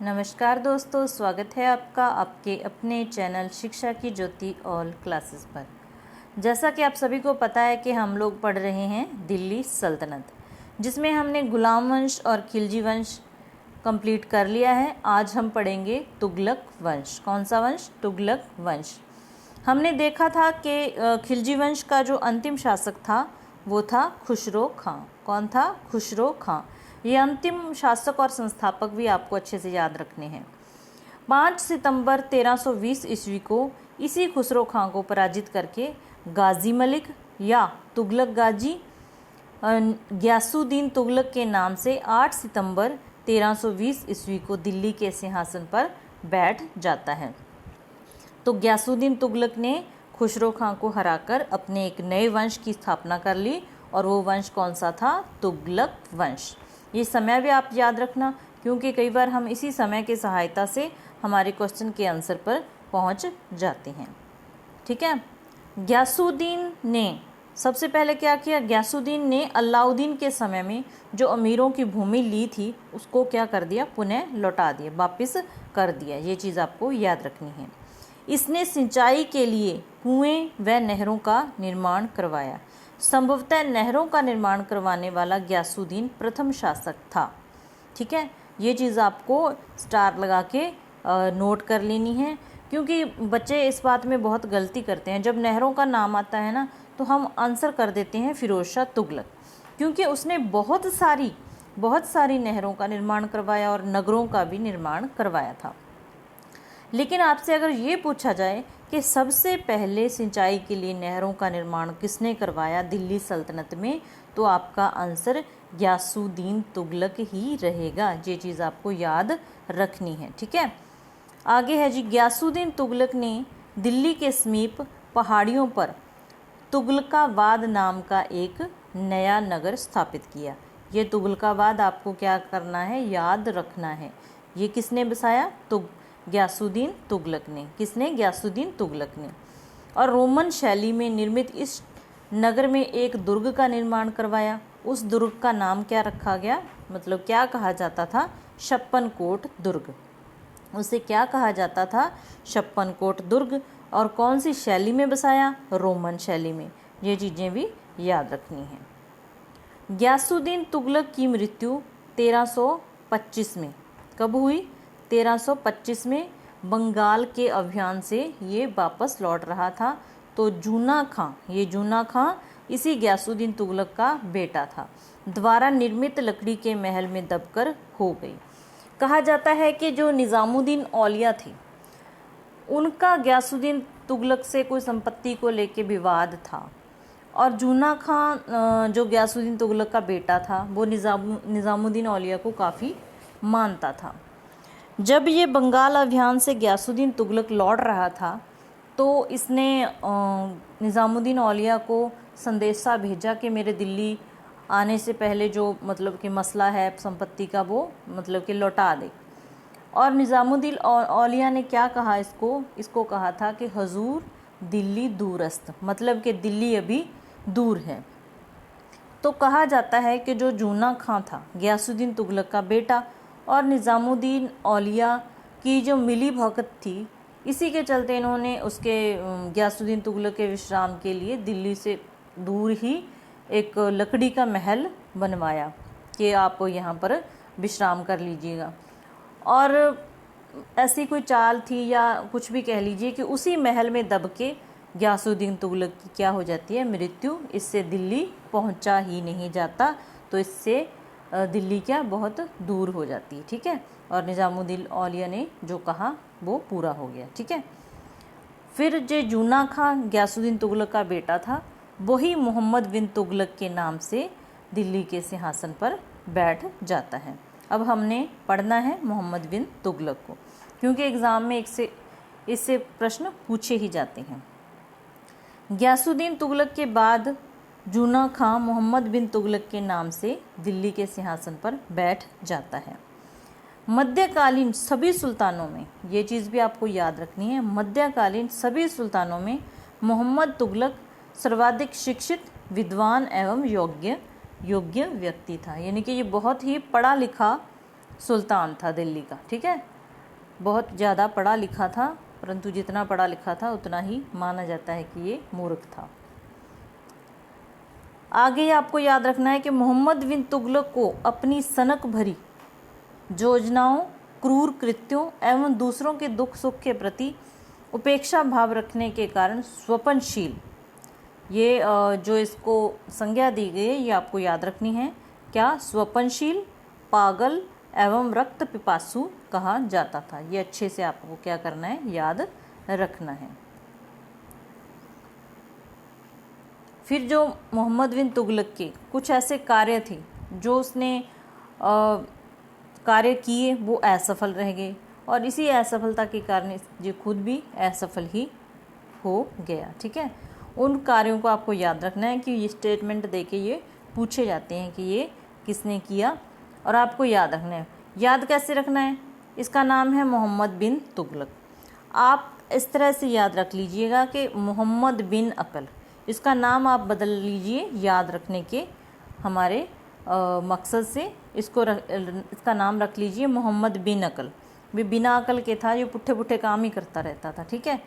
नमस्कार दोस्तों, स्वागत है आपका आपके अपने चैनल शिक्षा की ज्योति ऑल क्लासेस पर। जैसा कि आप सभी को पता है कि हम लोग पढ़ रहे हैं दिल्ली सल्तनत, जिसमें हमने गुलाम वंश और खिलजी वंश कंप्लीट कर लिया है। आज हम पढ़ेंगे तुगलक वंश। कौन सा वंश? तुगलक वंश। हमने देखा था कि खिलजी वंश का जो अंतिम शासक था वो था खुसरो खां। कौन था? खुसरो खां। ये अंतिम शासक और संस्थापक भी आपको अच्छे से याद रखने हैं। 5 सितंबर 1320 ईस्वी को इसी खुसरो खां को पराजित करके गाजी मलिक या तुगलक गाजी ग्यासुद्दीन तुगलक के नाम से 8 सितंबर 1320 ईस्वी को दिल्ली के सिंहासन पर बैठ जाता है। तो ग्यासुद्दीन तुगलक ने खुसरो खां को हराकर अपने एक नए वंश की स्थापना कर ली, और वो वंश कौन सा था? तुगलक वंश। ये समय भी आप याद रखना, क्योंकि कई बार हम इसी समय की सहायता से हमारे क्वेश्चन के आंसर पर पहुंच जाते हैं। ठीक है। ग्यासुद्दीन ने सबसे पहले क्या किया? ग्यासुद्दीन ने अलाउद्दीन के समय में जो अमीरों की भूमि ली थी उसको क्या कर दिया? पुनः लौटा दिया, वापस कर दिया। ये चीज़ आपको याद रखनी है। इसने सिंचाई के लिए कुएं व नहरों का निर्माण करवाया। संभवतः नहरों का निर्माण करवाने वाला ग्यासुद्दीन प्रथम शासक था। ठीक है, ये चीज़ आपको स्टार लगा के नोट कर लेनी है, क्योंकि बच्चे इस बात में बहुत गलती करते हैं। जब नहरों का नाम आता है ना, तो हम आंसर कर देते हैं फिरोज शाह तुगलक, क्योंकि उसने बहुत सारी नहरों का निर्माण करवाया और नगरों का भी निर्माण करवाया था। लेकिन आपसे अगर ये पूछा जाए कि सबसे पहले सिंचाई के लिए नहरों का निर्माण किसने करवाया दिल्ली सल्तनत में, तो आपका आंसर ग्यासुद्दीन तुगलक ही रहेगा। ये चीज़ आपको याद रखनी है। ठीक है, आगे है जी। ग्यासुद्दीन तुगलक ने दिल्ली के समीप पहाड़ियों पर तुगलकाबाद नाम का एक नया नगर स्थापित किया। ये तुगलकाबाद आपको क्या करना है? याद रखना है। ये किसने बसाया? ग्यासुद्दीन तुगलक ने। किसने? ग्यासुद्दीन तुगलक ने। और रोमन शैली में निर्मित इस नगर में एक दुर्ग का निर्माण करवाया। उस दुर्ग का नाम क्या रखा गया? मतलब क्या कहा जाता था? छप्पनकोट दुर्ग। उसे क्या कहा जाता था? छप्पनकोट दुर्ग। और कौन सी शैली में बसाया? रोमन शैली में। ये चीज़ें भी याद रखनी है। ग्यासुद्दीन तुगलक की मृत्यु 1325 में कब हुई? 1325 में बंगाल के अभियान से ये वापस लौट रहा था। तो जूना खां इसी ग्यासुद्दीन तुगलक का बेटा था, द्वारा निर्मित लकड़ी के महल में दबकर हो गई। कहा जाता है कि जो निज़ामुद्दीन औलिया थे, उनका ग्यासुद्दीन तुगलक से कोई संपत्ति को लेके विवाद था, और जूना खां जो ग्यासुद्दीन तुगलक का बेटा था वो निज़ामुद्दीन औलिया को काफ़ी मानता था। जब ये बंगाल अभियान से ग्यासुद्दीन तुगलक लौट रहा था, तो इसने निज़ामुद्दीन औलिया को संदेशा भेजा कि मेरे दिल्ली आने से पहले जो मतलब कि मसला है संपत्ति का, वो मतलब कि लौटा दे। और निज़ामुद्दीन औलिया ने क्या कहा? इसको कहा था कि हजूर दिल्ली दूरस्त, मतलब कि दिल्ली अभी दूर है। तो कहा जाता है कि जो जूना खां था, ग्यासुद्दीन तुगलक का बेटा, और निज़ामुद्दीन औलिया की जो मिली भगत थी, इसी के चलते इन्होंने उसके ग्यासुद्दीन तुगलक के विश्राम के लिए दिल्ली से दूर ही एक लकड़ी का महल बनवाया कि आप यहाँ पर विश्राम कर लीजिएगा। और ऐसी कोई चाल थी या कुछ भी कह लीजिए कि उसी महल में दब के ग्यासुद्दीन तुगलक की क्या हो जाती है? मृत्यु। इससे दिल्ली पहुँचा ही नहीं जाता, तो इससे दिल्ली क्या बहुत दूर हो जाती है। ठीक है, और निज़ामुद्दीन औलिया ने जो कहा वो पूरा हो गया। ठीक है, फिर जो जूना खां ग्यासुद्दीन तुगलक का बेटा था, वही मोहम्मद बिन तुगलक के नाम से दिल्ली के सिंहासन पर बैठ जाता है। अब हमने पढ़ना है मोहम्मद बिन तुगलक को, क्योंकि एग्ज़ाम में इससे प्रश्न पूछे ही जाते हैं। ग्यासुद्दीन तुगलक के बाद जूना खां मोहम्मद बिन तुगलक के नाम से दिल्ली के सिंहासन पर बैठ जाता है। मध्यकालीन सभी सुल्तानों में, ये चीज़ भी आपको याद रखनी है, मध्यकालीन सभी सुल्तानों में मोहम्मद तुगलक सर्वाधिक शिक्षित, विद्वान एवं योग्य व्यक्ति था। यानी कि ये बहुत ही पढ़ा लिखा सुल्तान था दिल्ली का। ठीक है, बहुत ज़्यादा पढ़ा लिखा था, परंतु जितना पढ़ा लिखा था उतना ही माना जाता है कि ये मूर्ख था। आगे आपको याद रखना है कि मोहम्मद बिन तुगलक को अपनी सनक भरी योजनाओं, क्रूर कृत्यों एवं दूसरों के दुख सुख के प्रति उपेक्षा भाव रखने के कारण स्वपनशील, ये जो इसको संज्ञा दी गई है ये आपको याद रखनी है, क्या, स्वपनशील, पागल एवं रक्त पिपासु कहा जाता था। ये अच्छे से आपको क्या करना है, याद रखना है। फिर जो मोहम्मद बिन तुगलक के कुछ ऐसे कार्य थे जो उसने कार्य किए वो असफल रह गए, और इसी असफलता के कारण ये खुद भी असफल ही हो गया। ठीक है, उन कार्यों को आपको याद रखना है कि ये स्टेटमेंट देके ये पूछे जाते हैं कि ये किसने किया, और आपको याद रखना है। याद कैसे रखना है, इसका नाम है मोहम्मद बिन तुगलक। आप इस तरह से याद रख लीजिएगा कि मोहम्मद बिन अकल, इसका नाम आप बदल लीजिए याद रखने के हमारे मकसद से। इसका नाम रख लीजिए मोहम्मद बिन अकल। भी बिना अकल के था, ये पुट्ठे पुट्ठे काम ही करता रहता था। ठीक है,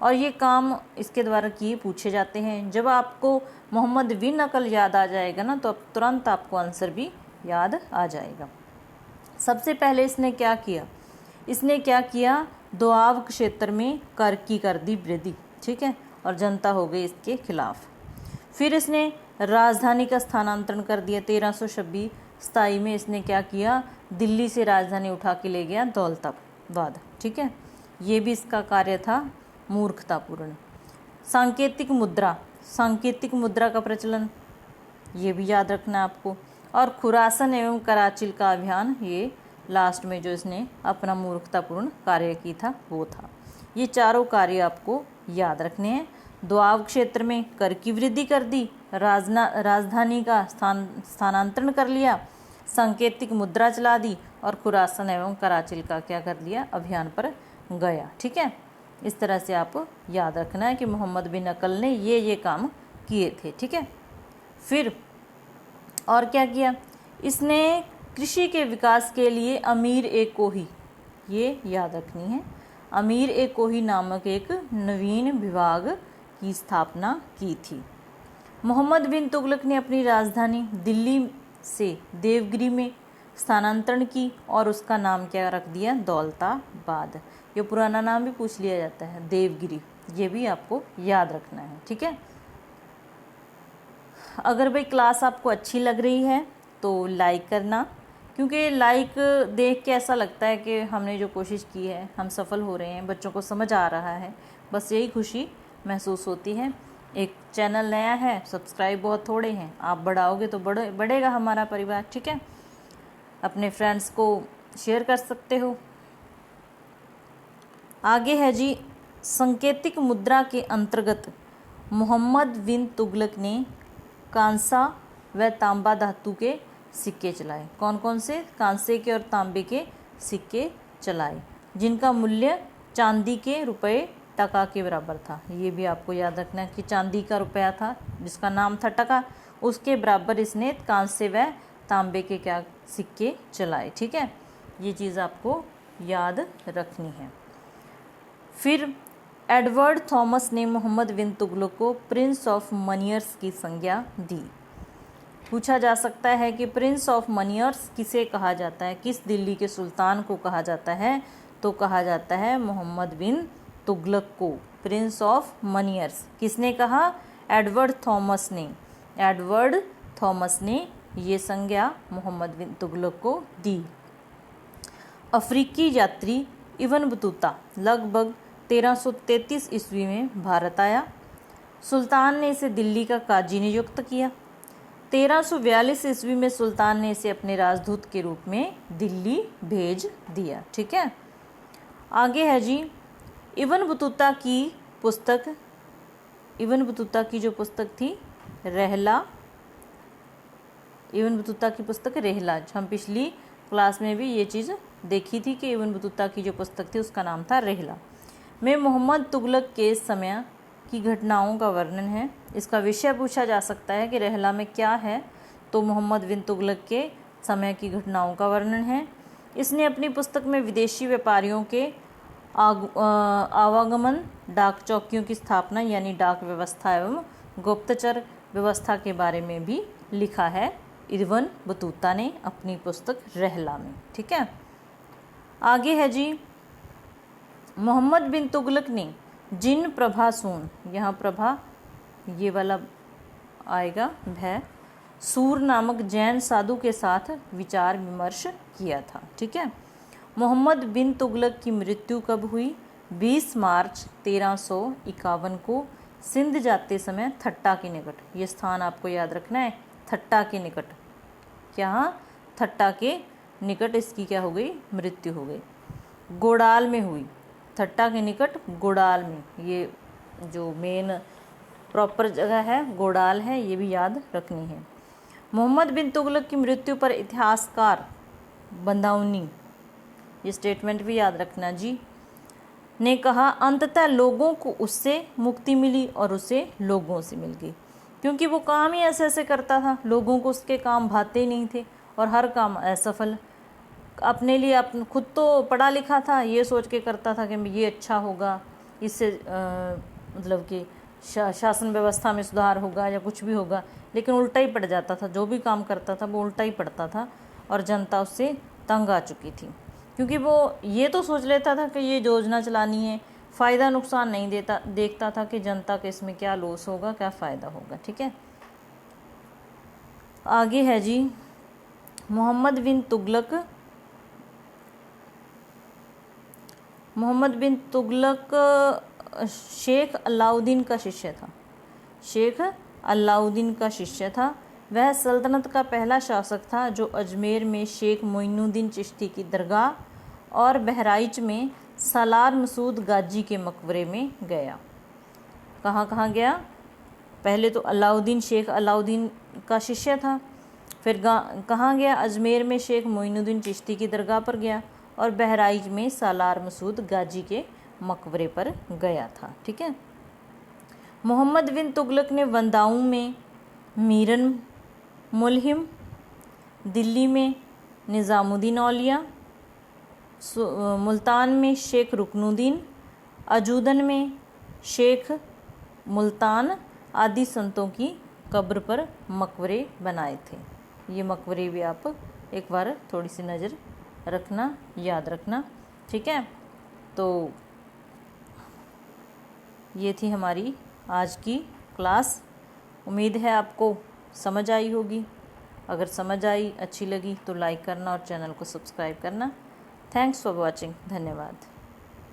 और ये काम इसके द्वारा किए पूछे जाते हैं। जब आपको मोहम्मद बिन अकल याद आ जाएगा ना, तो अब तुरंत आपको आंसर भी याद आ जाएगा। सबसे पहले इसने क्या किया, दोआब क्षेत्र में कर की कर दी वृद्धि। ठीक है, और जनता हो गई इसके खिलाफ। फिर इसने राजधानी का स्थानांतरण कर दिया। 1326 में इसने क्या किया, दिल्ली से राजधानी उठा के ले गया दौलताबाद। ठीक है, ये भी इसका कार्य था मूर्खतापूर्ण। सांकेतिक मुद्रा का प्रचलन, ये भी याद रखना है आपको। और खुरासन एवं कराचिल का अभियान, ये लास्ट में जो इसने अपना मूर्खतापूर्ण कार्य की था वो था। ये चारों कार्य आपको याद रखने हैं। दोआब क्षेत्र में कर की वृद्धि कर दी, राजधानी का स्थानांतरण कर लिया, सांकेतिक मुद्रा चला दी, और खुरासन एवं कराचिल का क्या कर लिया, अभियान पर गया। ठीक है, इस तरह से आप याद रखना है कि मोहम्मद बिन अकल ने ये काम किए थे। ठीक है, फिर और क्या किया, इसने कृषि के विकास के लिए अमीर ए कोही, ये याद रखनी है, अमीर ए कोही नामक एक नवीन विभाग की स्थापना की थी। मोहम्मद बिन तुगलक ने अपनी राजधानी दिल्ली से देवगिरी में स्थानांतरण की, और उसका नाम क्या रख दिया, दौलताबाद। ये पुराना नाम भी पूछ लिया जाता है, देवगिरी, ये भी आपको याद रखना है। ठीक है, अगर भाई क्लास आपको अच्छी लग रही है तो लाइक करना, क्योंकि लाइक देख के ऐसा लगता है कि हमने जो कोशिश की है हम सफल हो रहे हैं, बच्चों को समझ आ रहा है, बस यही खुशी महसूस होती है। एक चैनल नया है, सब्सक्राइब बहुत थोड़े हैं, आप बढ़ाओगे तो बढ़ेगा हमारा परिवार। ठीक है, अपने फ्रेंड्स को शेयर कर सकते हो। आगे है जी, सांकेतिक मुद्रा के अंतर्गत मोहम्मद बिन तुगलक ने कांसा व तांबा धातु के सिक्के चलाए। कौन कौन से, कांसे के और तांबे के सिक्के चलाए, जिनका मूल्य चांदी के रुपए टका के बराबर था। ये भी आपको याद रखना है कि चांदी का रुपया था जिसका नाम था टका, उसके बराबर इसने कांसे व तांबे के क्या सिक्के चलाए। ठीक है, ये चीज़ आपको याद रखनी है। फिर एडवर्ड थॉमस ने मोहम्मद बिन तुगलक को प्रिंस ऑफ मनियर्स की संज्ञा दी। पूछा जा सकता है कि प्रिंस ऑफ मनियर्स किसे कहा जाता है, किस दिल्ली के सुल्तान को कहा जाता है, तो कहा जाता है मोहम्मद बिन तुगलक को प्रिंस ऑफ मनियर्स। किसने कहा, एडवर्ड थॉमस ने ये संज्ञा मोहम्मद बिन तुगलक को दी। अफ्रीकी यात्री इब्न बतूता लगभग 1333 ईस्वी में भारत आया। सुल्तान ने इसे दिल्ली का काजी नियुक्त किया। 1342 ईस्वी में सुल्तान ने इसे अपने राजदूत के रूप में दिल्ली भेज दिया। ठीक है, आगे है जी, इब्न बतूता की जो पुस्तक थी रहला, इब्न बतूता की पुस्तक रहला, हम पिछली क्लास में भी ये चीज़ देखी थी कि इब्न बतूता की जो पुस्तक थी उसका नाम था रहला, में मोहम्मद तुगलक के समय की घटनाओं का वर्णन है। इसका विषय पूछा जा सकता है कि रहला में क्या है, तो मोहम्मद बिन तुगलक के समय की घटनाओं का वर्णन है। इसने अपनी पुस्तक में विदेशी व्यापारियों के आवागमन, डाक चौकियों की स्थापना यानी डाक व्यवस्था एवं गुप्तचर व्यवस्था के बारे में भी लिखा है इब्न बतूता ने अपनी पुस्तक रहला में। ठीक है, आगे है जी, मोहम्मद बिन तुगलक ने जिन प्रभासून, यहाँ प्रभा ये वाला आएगा भय, सूर नामक जैन साधु के साथ विचार विमर्श किया था। ठीक है, मोहम्मद बिन तुगलक की मृत्यु कब हुई? 20 मार्च 1351 को सिंध जाते समय थट्टा के निकट, ये स्थान आपको याद रखना है, थट्टा के निकट, क्या थट्टा के निकट इसकी क्या हो गई? मृत्यु हो गई। गोडाल में हुई, थट्टा के निकट गोडाल में, ये जो मेन प्रॉपर जगह है गोडाल है, ये भी याद रखनी है। मोहम्मद बिन तुगलक की मृत्यु पर इतिहासकार बंदाउनी, ये स्टेटमेंट भी याद रखना जी, ने कहा अंततः लोगों को उससे मुक्ति मिली और उसे लोगों से मिल गई, क्योंकि वो काम ही ऐसे ऐसे करता था, लोगों को उसके काम भाते नहीं थे और हर काम असफल, अपने लिए खुद तो पढ़ा लिखा था, ये सोच के करता था कि ये अच्छा होगा, इससे मतलब कि शासन व्यवस्था में सुधार होगा या कुछ भी होगा, लेकिन उल्टा ही पड़ जाता था, जो भी काम करता था वो उल्टा ही पड़ता था और जनता उससे तंग आ चुकी थी, क्योंकि वो ये तो सोच लेता था कि ये योजना चलानी है, फ़ायदा नुकसान नहीं देखता था कि जनता के इसमें क्या लॉस होगा, क्या फ़ायदा होगा। ठीक है, आगे है जी, मोहम्मद बिन तुगलक शेख अलाउद्दीन का शिष्य था, शेख अलाउद्दीन का शिष्य था। वह सल्तनत का पहला शासक था जो अजमेर में शेख मोइनुद्दीन चिश्ती की दरगाह और बहराइच में सालार मसूद गाजी के मकबरे में गया। कहाँ कहाँ गया? पहले तो अलाउद्दीन, शेख अलाउद्दीन का शिष्य था, फिर कहाँ गया? अजमेर में शेख मोइनुद्दीन चिश्ती की दरगाह पर गया और बहराइच में सालार मसूद गाजी के मकबरे पर गया था। ठीक है, मोहम्मद बिन तुगलक ने वंदाऊं में मीरन मुल्हिम, दिल्ली में निज़ामुद्दीन औलिया, मुल्तान में शेख रुकनुद्दीन, अजूदन में शेख मुल्तान आदि संतों की कब्र पर मकबरे बनाए थे। ये मकबरे भी आप एक बार थोड़ी सी नज़र रखना, याद रखना। ठीक है, तो ये थी हमारी आज की क्लास। उम्मीद है आपको समझ आई होगी। अगर समझ आई, अच्छी लगी तो लाइक करना और चैनल को सब्सक्राइब करना। Thanks for watching. धन्यवाद।